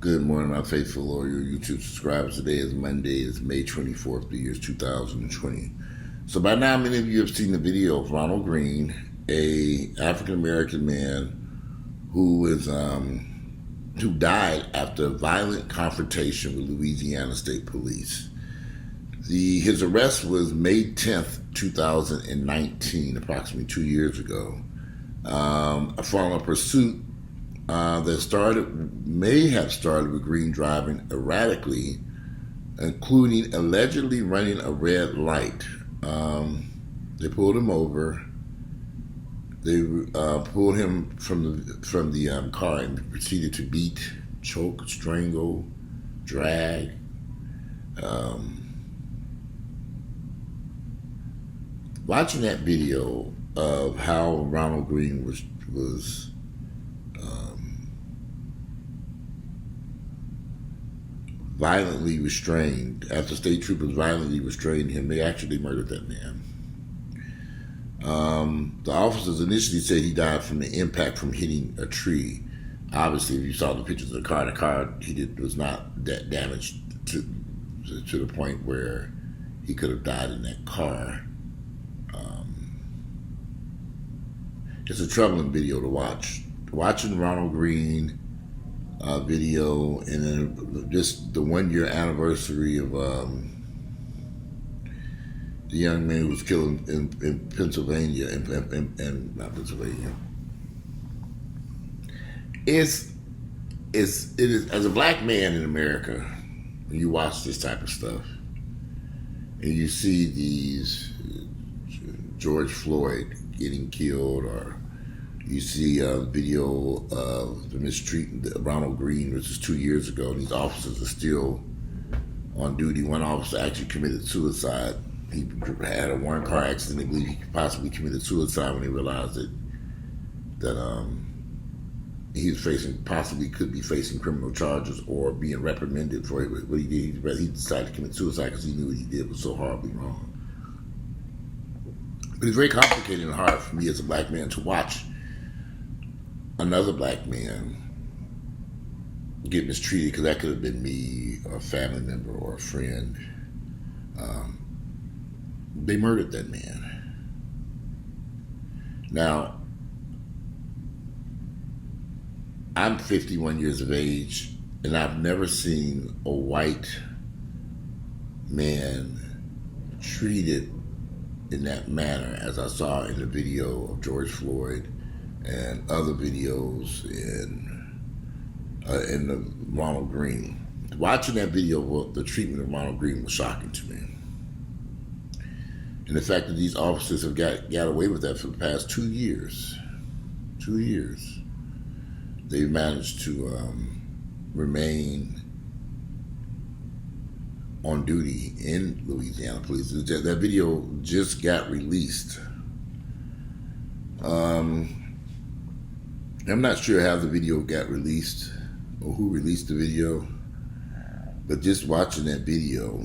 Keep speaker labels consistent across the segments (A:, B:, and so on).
A: Good morning, my faithful loyal YouTube subscribers. Today is Monday. It's May 24th, the year 2020. So by now, many of you have seen the video of Ronald Greene, a African-American man who died after a violent confrontation with Louisiana State Police. His arrest was May 10th, 2019, approximately 2 years ago, following a pursuit that may have started with Greene driving erratically, including allegedly running a red light. They pulled him over. They pulled him from the car and proceeded to beat, choke, strangle, drag. Watching that video of how Ronald Greene was violently restrained, after state troopers violently restrained him, they actually murdered that man. The officers initially said he died from the impact from hitting a tree. Obviously, if you saw the pictures of the car was not that damaged to the point where he could have died in that car. It's a troubling video to watch. Watching Ronald Greene video, and then just the 1 year anniversary of the young man who was killed in Pennsylvania, and not Pennsylvania. It is as a black man in America, when you watch this type of stuff and you see these George Floyd getting killed, or you see a video of the mistreatment of Ronald Greene, which is 2 years ago, and these officers are still on duty. One officer actually committed suicide. He had a one-car accident. They believe he possibly committed suicide when he realized that he was possibly could be facing criminal charges or being reprimanded for what he did. He decided to commit suicide because he knew what he did was so horribly wrong. But it's very complicated and hard for me as a black man to watch another black man get mistreated, because that could have been me, or a family member, or a friend. They murdered that man. Now, I'm 51 years of age, and I've never seen a white man treated in that manner as I saw in the video of George Floyd and other videos in the Ronald Greene. Watching that video of the treatment of Ronald Greene was shocking to me. And the fact that these officers have got away with that for the past 2 years. 2 years. They've managed to remain on duty in Louisiana Police. That video just got released. I'm not sure how the video got released or who released the video, but just watching that video,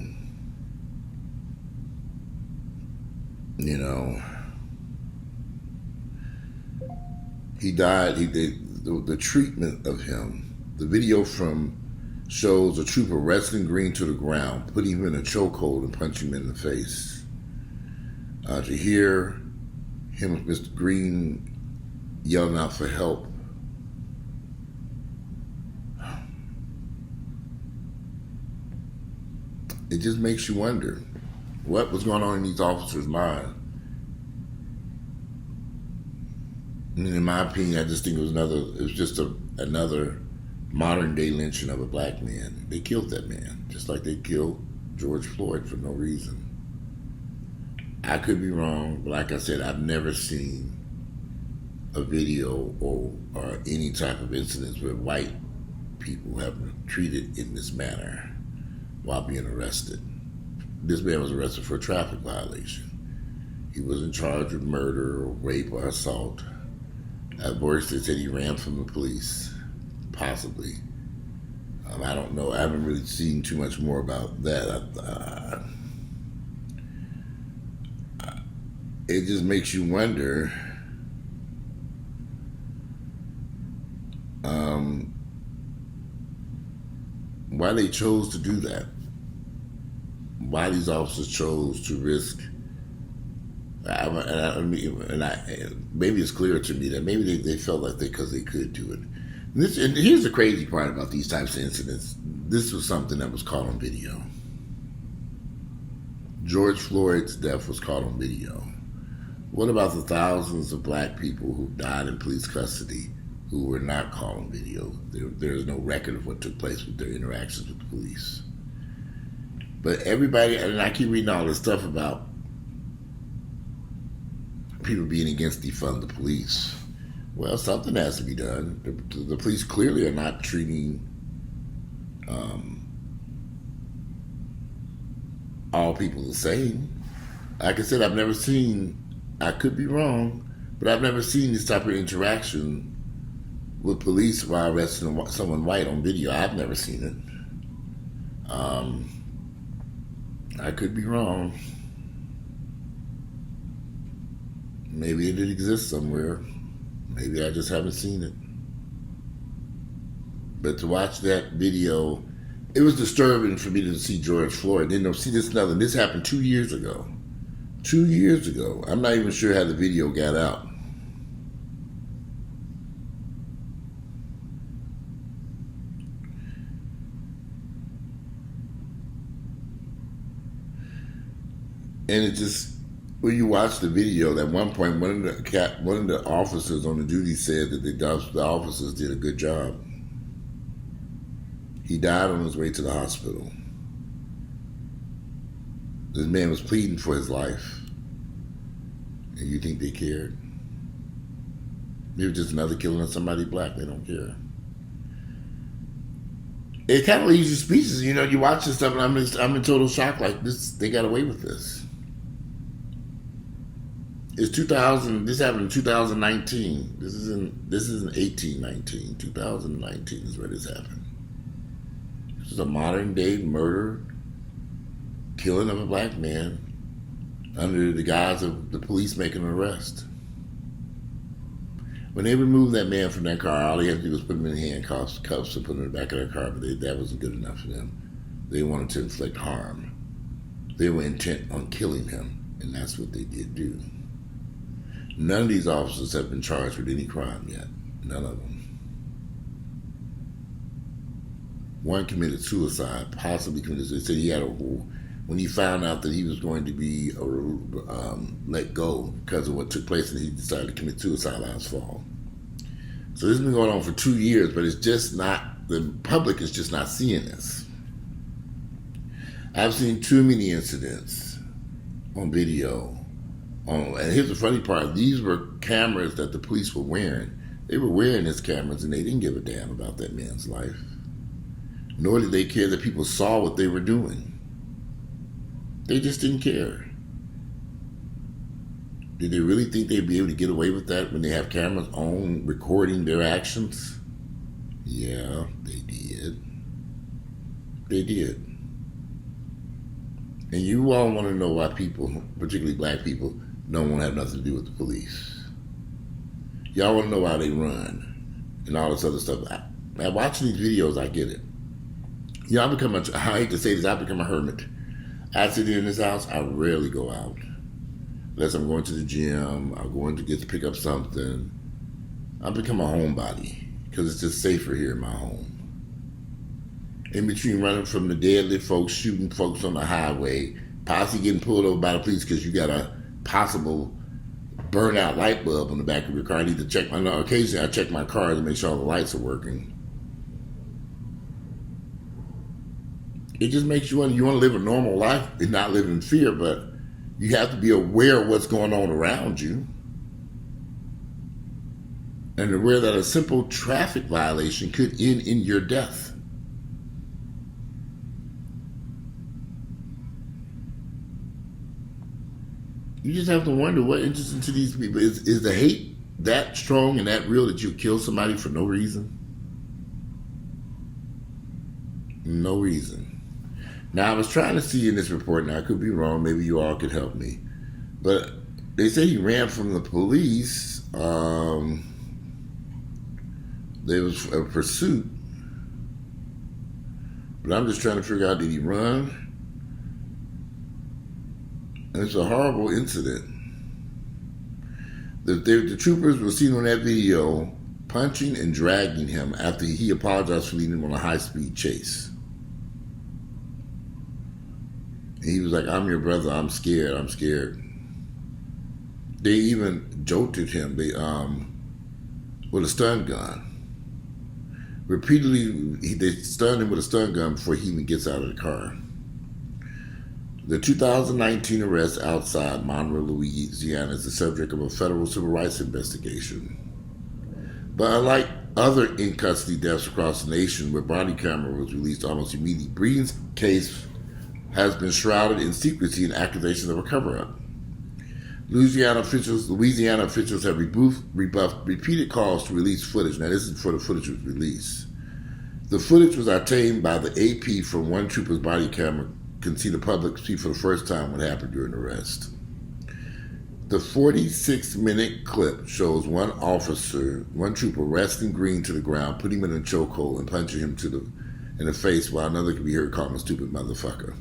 A: you know, he died. The treatment of him, the video shows a trooper wrestling Greene to the ground, putting him in a chokehold and punching him in the face. To hear him, Mr. Greene, yelling out for help. It just makes you wonder what was going on in these officers' mind. I mean, in my opinion, I just think it was just another modern day lynching of a black man. They killed that man, just like they killed George Floyd for no reason. I could be wrong, but like I said, I've never seen a video or any type of incidents where white people have been treated in this manner while being arrested. This man was arrested for a traffic violation. He wasn't charged with murder or rape or assault. At worst, they said he ran from the police, possibly. I don't know. I haven't really seen too much more about that. It just makes you wonder why they chose to do that. Why these officers chose to risk. Maybe it's clear to me that maybe they felt like because they could do it. And here's the crazy part about these types of incidents. This was something that was caught on video. George Floyd's death was caught on video. What about the thousands of black people who died in police custody who were not caught on video? There is no record of what took place with their interactions with the police. But everybody, and I keep reading all this stuff about people being against defund the police. Well, something has to be done. The police clearly are not treating all people the same. Like I said, I've never seen, I could be wrong, but I've never seen this type of interaction with police while arresting someone white on video. I've never seen it. I could be wrong. Maybe it did exist somewhere. Maybe I just haven't seen it. But to watch that video, it was disturbing for me to see George Floyd. Then see this another. This happened 2 years ago. 2 years ago. I'm not even sure how the video got out. And it just, when you watch the video, at one point, one of the officers on the duty said that the officers did a good job. He died on his way to the hospital. This man was pleading for his life. And you think they cared? Maybe just another killing of somebody black, they don't care. It kind of leaves you speechless. You know, you watch this stuff and I'm in total shock, like this, they got away with this. It's 2000. This happened in 2019. This isn't 1819. 2019 is where this happened. This is a modern day murder, killing of a black man under the guise of the police making an arrest. When they removed that man from that car, all they had to do was put him in handcuffs, and put him in the back of their car. But that wasn't good enough for them. They wanted to inflict harm. They were intent on killing him, and that's what they did do. None of these officers have been charged with any crime yet. None of them. One committed suicide, possibly committed suicide. They said he had when he found out that he was going to be let go because of what took place, and he decided to commit suicide last fall. So this has been going on for 2 years, but it's just not, the public is just not seeing this. I've seen too many incidents on video. And here's the funny part. These were cameras that the police were wearing. They were wearing these cameras and they didn't give a damn about that man's life. Nor did they care that people saw what they were doing. They just didn't care. Did they really think they'd be able to get away with that when they have cameras on recording their actions? Yeah, they did. They did. And you all want to know why people, particularly black people, don't want to have nothing to do with the police. Y'all want to know why they run and all this other stuff. Watching these videos, I get it. I hate to say this, I become a hermit. I sit in this house, I rarely go out. Unless I'm going to the gym, I'm going to get to pick up something. I become a homebody because it's just safer here in my home. In between running from the deadlift folks, shooting folks on the highway, possibly getting pulled over by the police because you got a possible burnout light bulb on the back of your car. I need to check occasionally I check my car to make sure all the lights are working. It just makes you want to live a normal life and not live in fear, but you have to be aware of what's going on around you. And aware that a simple traffic violation could end in your death. You just have to wonder what interests into these people. Is the hate that strong and that real that you kill somebody for no reason? No reason. Now, I was trying to see in this report, and I could be wrong, maybe you all could help me, but they say he ran from the police. There was a pursuit. But I'm just trying to figure out, did he run? And it's a horrible incident. The troopers were seen on that video punching and dragging him after he apologized for leading him on a high-speed chase. And he was like, I'm your brother, I'm scared, I'm scared. They even jolted him with a stun gun. Repeatedly, they stunned him with a stun gun before he even gets out of the car. The 2019 arrest outside Monroe, Louisiana is the subject of a federal civil rights investigation. But unlike other in-custody deaths across the nation where body camera was released almost immediately, Greene's case has been shrouded in secrecy and accusations of a cover-up. Louisiana officials have rebuffed repeated calls to release footage. Now, this is before the footage was released. The footage was obtained by the AP from one trooper's body camera, can see the public see for the first time what happened during the arrest. The 46-minute clip shows one trooper arresting Greene to the ground, putting him in a chokehold and punching him in the face while another can be heard calling him a stupid motherfucker.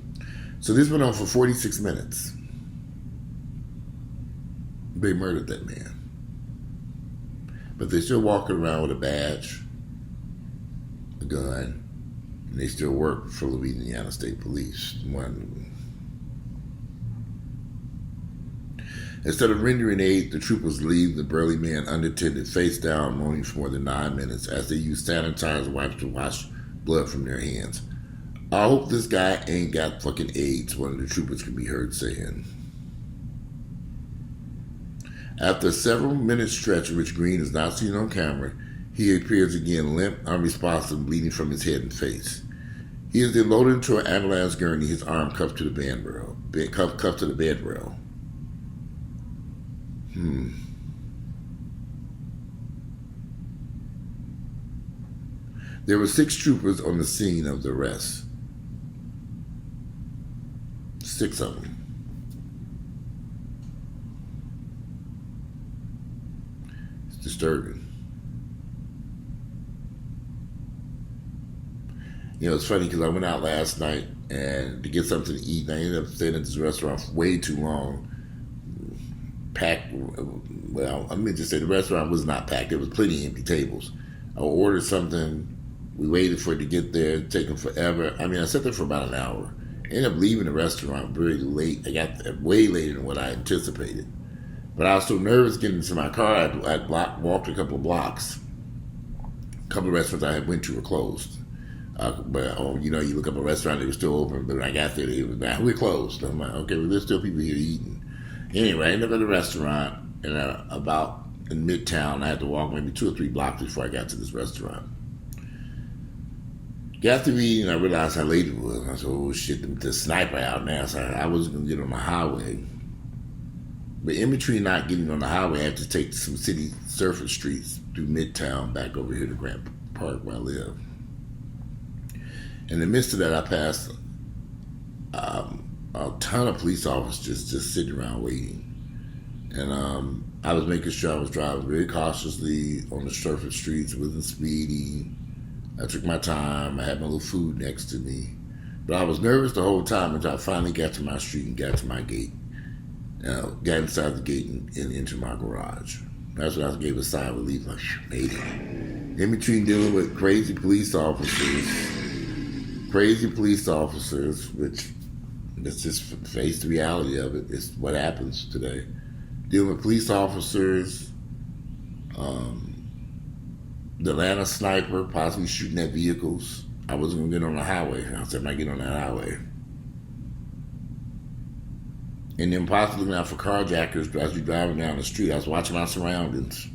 A: So this went on for 46 minutes. They murdered that man. But they're still walking around with a badge, a gun, and they still work for Louisiana State Police. Instead of rendering aid, the troopers leave the burly man unattended, face down, moaning for more than 9 minutes as they use sanitizer wipes to wash blood from their hands. I hope this guy ain't got fucking AIDS, one of the troopers can be heard saying. After a several minute stretch in which Greene is not seen on camera, he appears again limp, unresponsive, bleeding from his head and face. He is then loaded into an ambulance gurney, his arm cuffed to the bed rail. There were 6 troopers on the scene of the arrest. 6 of them. It's disturbing. You know, it's funny because I went out last night and to get something to eat, and I ended up staying at this restaurant for way too long. Packed. Well, let me just say the restaurant was not packed. There was plenty of empty tables. I ordered something. We waited for it to get there. It took them forever. I mean, I sat there for about an hour. I ended up leaving the restaurant very late. I got there way later than what I anticipated. But I was so nervous getting into my car, I walked a couple of blocks. A couple of restaurants I had went to were closed. You look up a restaurant, they were still open. But when I got there, we're closed. I'm like, okay, well, there's still people here eating. Anyway, I ended up at the restaurant, and about in Midtown, I had to walk maybe 2 or 3 blocks before I got to this restaurant. Got to eating, I realized how late it was. I said, oh shit, the sniper out now. So I wasn't going to get on the highway. But in between not getting on the highway, I had to take some city surface streets through Midtown back over here to Grant Park where I live. In the midst of that, I passed a ton of police officers just sitting around waiting. And I was making sure I was driving very cautiously on the surface streets, wasn't speeding. I took my time. I had my little food next to me. But I was nervous the whole time until I finally got to my street and got to my gate. Got inside the gate and into my garage. That's when I gave a sigh of relief, like, made it. In between dealing with crazy police officers, which let's just face the reality of it. It's what happens today. Dealing with police officers, the Atlanta sniper possibly shooting at vehicles. I wasn't going to get on the highway. I said, I'm not getting on that highway. And then possibly looking out for carjackers as you're driving down the street. I was watching my surroundings.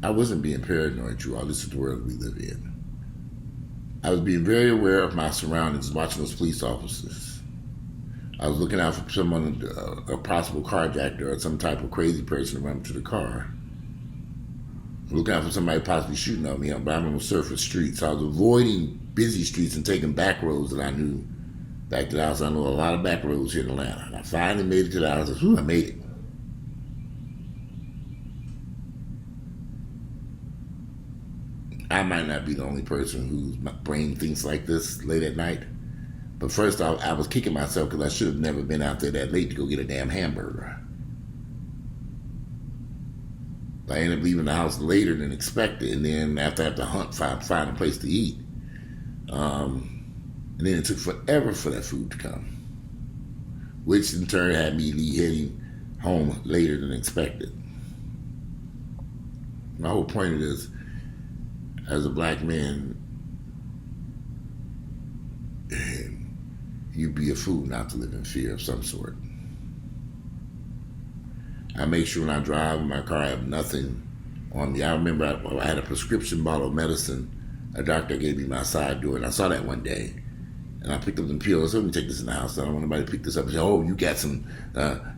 A: I wasn't being paranoid, you all. This is the world we live in. I was being very aware of my surroundings, watching those police officers. I was looking out for someone, a possible carjacker or some type of crazy person to run up to the car. Looking out for somebody possibly shooting at me, but I'm on the surface streets. So I was avoiding busy streets and taking back roads that I knew. Back to the house, I know a lot of back roads here in Atlanta. And I finally made it to the house. I said, I made it. I might not be the only person whose brain thinks like this late at night. But first, I was kicking myself because I should have never been out there that late to go get a damn hamburger. I ended up leaving the house later than expected, and then after I had to hunt, find a place to eat. And then it took forever for that food to come, which in turn had me heading home later than expected. My whole point is, as a black man, you'd be a fool not to live in fear of some sort. I make sure when I drive in my car, I have nothing on me. I remember I had a prescription bottle of medicine a doctor gave me my side door, and I saw that one day. And I picked up some pills. Let me take this in the house. I don't want anybody to pick this up and say, oh, you got some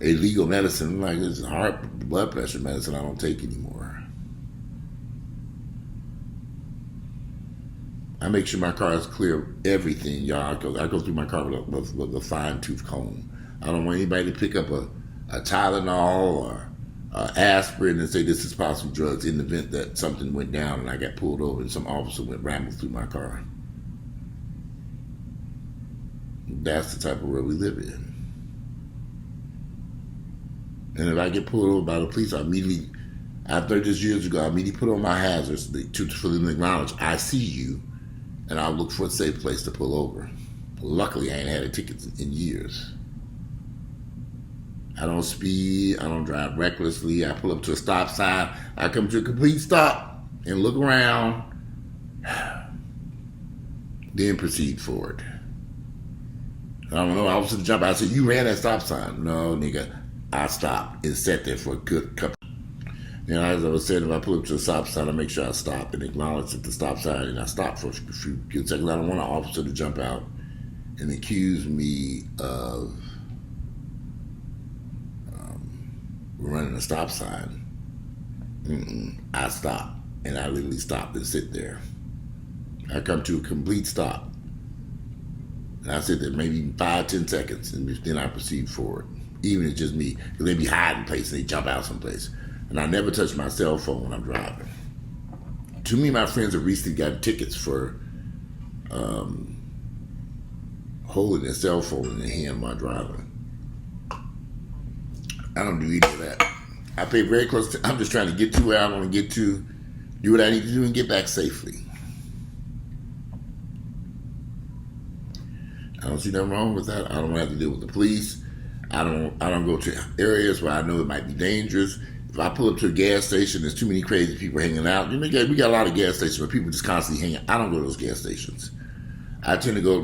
A: illegal medicine. I'm like, this is heart, blood pressure medicine I don't take anymore. I make sure my car is clear of everything, y'all. I go through my car with a fine-tooth comb. I don't want anybody to pick up a Tylenol or aspirin and say this is possibly drugs in the event that something went down and I got pulled over and some officer went rambled through my car. That's the type of world we live in. And if I get pulled over by the police, I immediately, after this years ago, I immediately put on my hazards for them to acknowledge I see you, and I'll look for a safe place to pull over. Luckily, I ain't had a ticket in years. I don't speed. I don't drive recklessly. I pull up to a stop sign. I come to a complete stop and look around, then proceed forward. I don't know. I was to the jump. I said, "You ran that stop sign." No, nigga. I stopped and sat there for a good couple. You know, as I was saying, if I pull up to a stop sign, I make sure I stop and acknowledge at the stop sign, and I stop for a few good seconds. I don't want an officer to jump out and accuse me of running a stop sign. I stop, and I literally stop and sit there. I come to a complete stop. And I sit there maybe 5-10 seconds, and then I proceed forward. Even if it's just me, because they be hiding place and they jump out someplace. And I never touch my cell phone when I'm driving. Too many of my friends have recently gotten tickets for holding their cell phone in their hand while driving. I don't do any of that. I pay very close I'm just trying to get to where I want to get to, do what I need to do, and get back safely. I don't see nothing wrong with that. I don't have to deal with the police. I don't go to areas where I know it might be dangerous. If I pull up to a gas station, there's too many crazy people hanging out. We got a lot of gas stations where people just constantly hanging out. I don't go to those gas stations. I tend to go,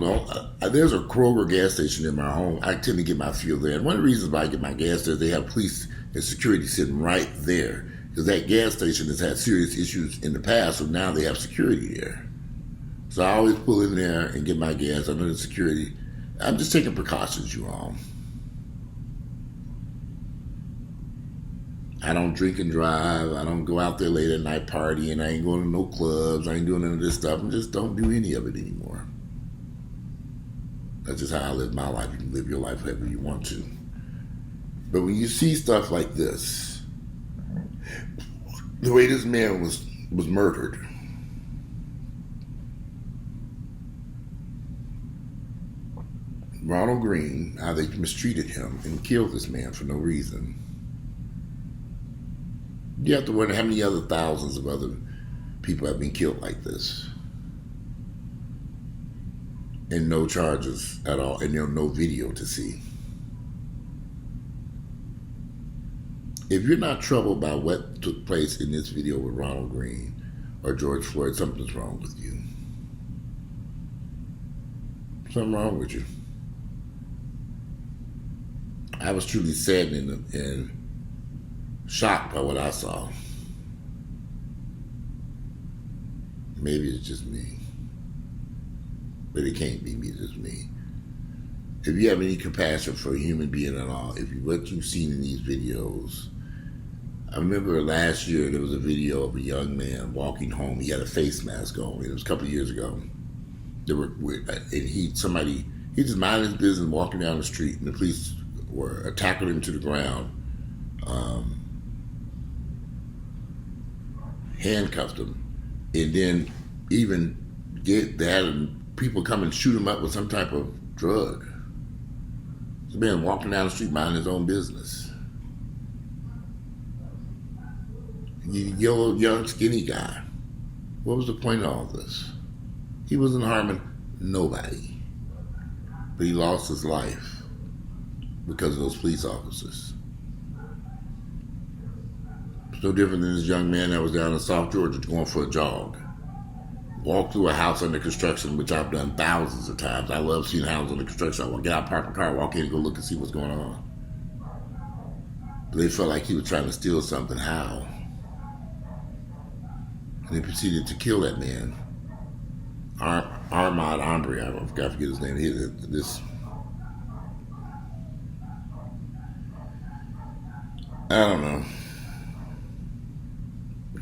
A: there's a Kroger gas station in my home. I tend to get my fuel there. And one of the reasons why I get my gas there, they have police and security sitting right there. Because that gas station has had serious issues in the past, so now they have security there. So I always pull in there and get my gas. I know the security. I'm just taking precautions, you all. I don't drink and drive. I don't go out there late at night partying. I ain't going to no clubs. I ain't doing none of this stuff. I just don't do any of it anymore. That's just how I live my life. You can live your life however you want to. But when you see stuff like this, the way this man was murdered, Ronald Greene, how they mistreated him and killed this man for no reason. You have to wonder how many other thousands of other people have been killed like this. And no charges at all, and there's no video to see. If you're not troubled by what took place in this video with Ronald Greene or George Floyd, something's wrong with you. Something wrong with you. I was truly saddened and shocked by what I saw. Maybe it's just me. But it can't be me, just me. If you have any compassion for a human being at all, what you've seen in these videos, I remember last year there was a video of a young man walking home. He had a face mask on. It was a couple of years ago. He just minding his business, walking down the street, and the police were tackling him to the ground, handcuffed him, and then even get that and people come and shoot him up with some type of drug. This man walking down the street minding his own business. Yellow, young, skinny guy. What was the point of all this? He wasn't harming nobody. But he lost his life because of those police officers. It's no different than this young man that was down in South Georgia going for a jog. Walk through a house under construction, which I've done thousands of times. I love seeing houses under construction. I want to get out, park my car, walk in, and go look and see what's going on. But they felt like he was trying to steal something. How? And they proceeded to kill that man. Armand Ombre, I forget his name. I don't know.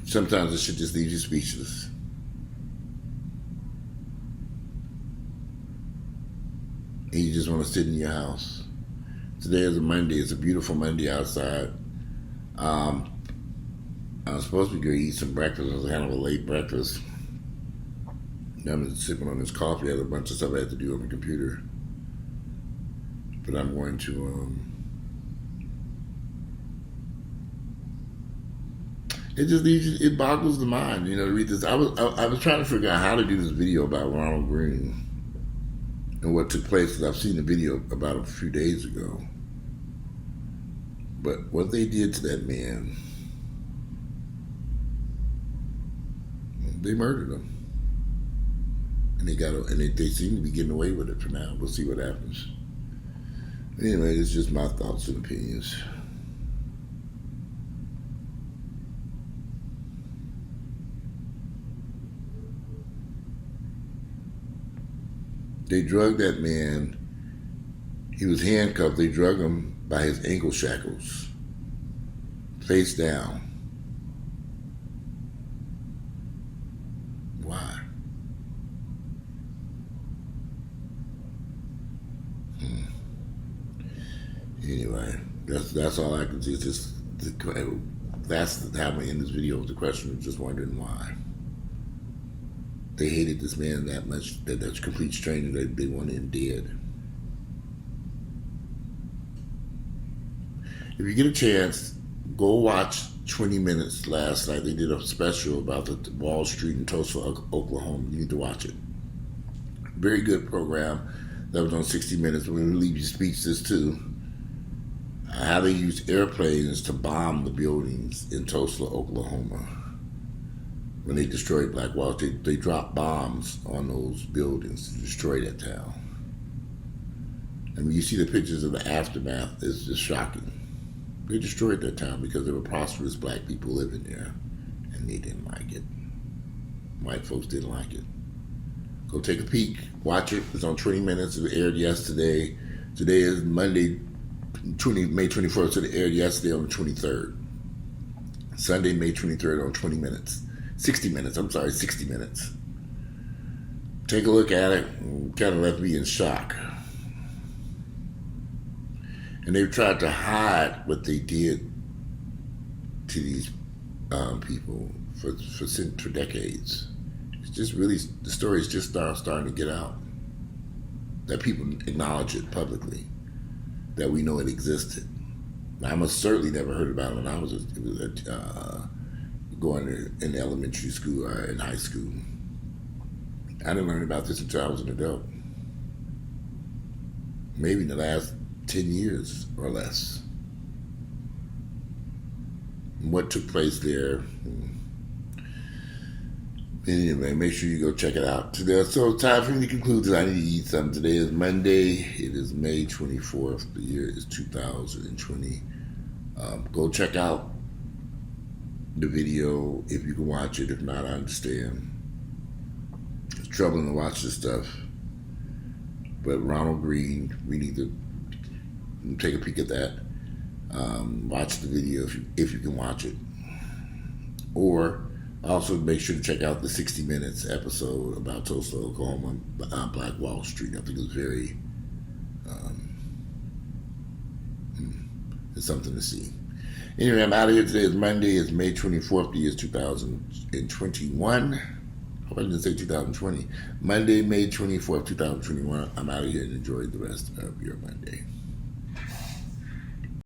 A: Sometimes this shit just leaves you speechless. And you just want to sit in your house. Today is a Monday. It's a beautiful Monday outside. I was supposed to go eat some breakfast. It was kind of a late breakfast. I'm sipping on this coffee. I had a bunch of stuff I had to do on the computer. But I'm going to... It boggles the mind, to read this. I was trying to figure out how to do this video about Ronald Greene and what took place, because I've seen the video about a few days ago. But what they did to that man, they murdered him. And they seem to be getting away with it for now. We'll see what happens. Anyway, it's just my thoughts and opinions. They drugged that man. He was handcuffed. They drugged him by his ankle shackles, face down. Why? Anyway, that's all I can see. It's just that's how we end this video with the question of just wondering why. They hated this man that much, that's a complete stranger, they wanted him dead. If you get a chance, go watch 20 Minutes last night. They did a special about the Wall Street in Tulsa, Oklahoma. You need to watch it. Very good program that was on 60 Minutes. We're going to leave you speechless too. How they used airplanes to bomb the buildings in Tulsa, Oklahoma. When they destroyed Black Wall Street, they dropped bombs on those buildings to destroy that town. And when you see the pictures of the aftermath, it's just shocking. They destroyed that town because there were prosperous black people living there, and they didn't like it. White folks didn't like it. Go take a peek, watch it. It's on 20 Minutes. It aired yesterday. Today is Monday, May 21st, so it aired yesterday on the 23rd. Sunday, May 23rd on 20 Minutes. 60 Minutes, 60 Minutes. Take a look at it. Kind of left me in shock. And they've tried to hide what they did to these people for decades. It's just really, the story is just starting to get out. That people acknowledge it publicly. That we know it existed. I most certainly never heard about it when I was going in elementary school or in high school. I didn't learn about this until I was an adult. Maybe in the last 10 years or less. What took place there. Anyway, make sure you go check it out. So time for me to conclude this. I need to eat something. Today is Monday. It is May 24th. The year is 2020. Go check out the video if you can watch it. If not, I understand. It's troubling to watch this stuff. But Ronald Greene, we need to take a peek at that. Watch the video if you can watch it. Or also make sure to check out the 60 Minutes episode about Tulsa, Oklahoma, Black Wall Street. I think it was very, it's something to see. Anyway, I'm out of here. Today is Monday. It's May 24th, the year 2021. hope I didn't say 2020. Monday, May 24th, 2021. I'm out of here and enjoy the rest of your Monday.